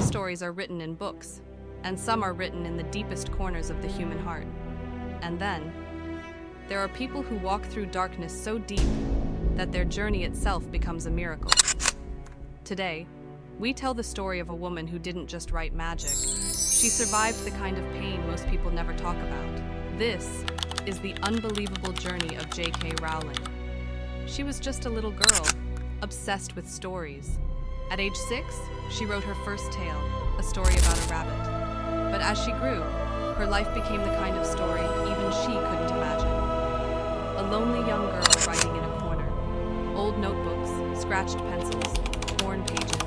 stories are written in books, and some are written in the deepest corners of the human heart. And then, there are people who walk through darkness so deep that their journey itself becomes a miracle. Today, we tell the story of a woman who didn't just write magic. She survived the kind of pain most people never talk about. This is the unbelievable journey of J.K. Rowling. She was just a little girl, obsessed with stories. At age 6, she wrote her first tale, a story about a rabbit. But as she grew, her life became the kind of story even she couldn't imagine. A lonely young girl writing in a corner. Old notebooks, scratched pencils, torn pages.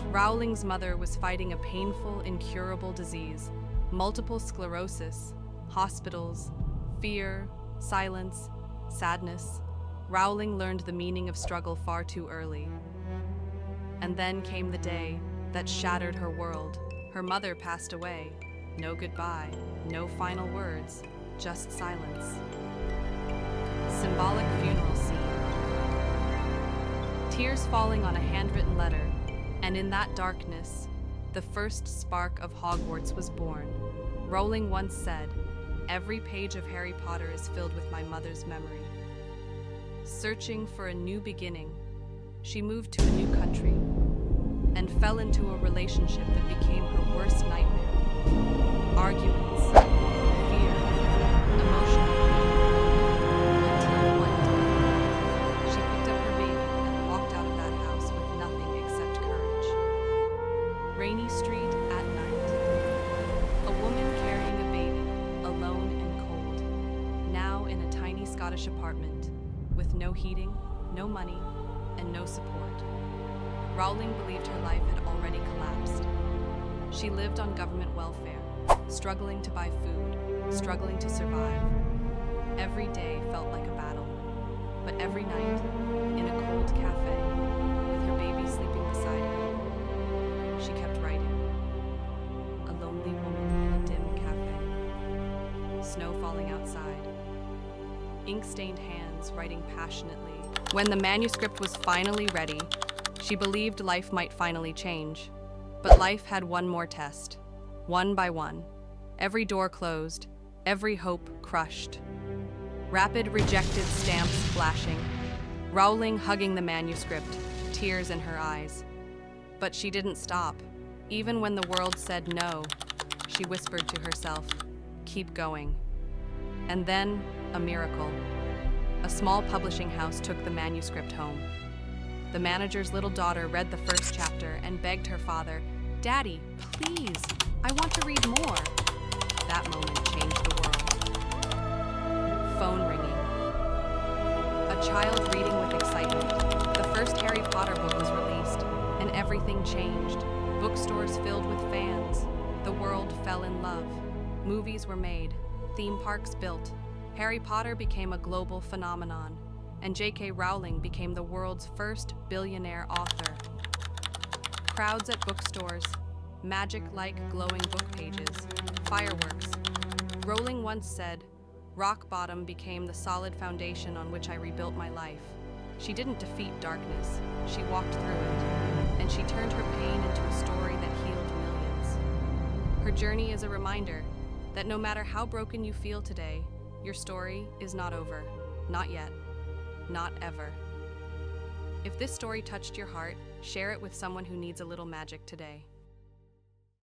Rowling's mother was fighting a painful, incurable disease, multiple sclerosis, hospitals, fear, silence, sadness. Rowling learned the meaning of struggle far too early. And then came the day that shattered her world. Her mother passed away. No goodbye, no final words, just silence. Symbolic funeral scene. Tears falling on a handwritten letter, and in that darkness, the first spark of Hogwarts was born. Rowling once said, "Every page of Harry Potter is filled with my mother's memory." Searching for a new beginning, she moved to a new country and fell into a relationship that became her worst nightmare. Arguments, fear, emotional pain, until one day, she picked up her baby and walked out of that house with nothing except courage. Rainy street at night. A woman carrying a baby, alone and cold, now in a tiny Scottish apartment, with no heating, no money, and no support. Rowling believed her life had already collapsed. She lived on government welfare, struggling to buy food, struggling to survive. Every day felt like a battle, but every night, in a cold cafe, with her baby sleeping beside her, she kept writing. A lonely woman in a dim cafe. Snow falling outside. Ink-stained hands writing passionately. When the manuscript was finally ready, she believed life might finally change. But life had one more test. One by one. Every door closed, every hope crushed. Rapid rejected stamps flashing. Rowling hugging the manuscript, tears in her eyes. But she didn't stop. Even when the world said no, she whispered to herself, "Keep going." And then, a miracle. A small publishing house took the manuscript home. The manager's little daughter read the first chapter and begged her father, "Daddy, please, I want to read more." That moment changed the world. Phone ringing. A child reading with excitement. The first Harry Potter book was released, and everything changed. Bookstores filled with fans. The world fell in love. Movies were made. Theme parks built. Harry Potter became a global phenomenon, and J.K. Rowling became the world's first billionaire author. Crowds at bookstores, magic-like glowing book pages, fireworks. Rowling once said, "Rock bottom became the solid foundation on which I rebuilt my life." She didn't defeat darkness, she walked through it, and she turned her pain into a story that healed millions. Her journey is a reminder that no matter how broken you feel today, your story is not over. Not yet. Not ever. If this story touched your heart, share it with someone who needs a little magic today.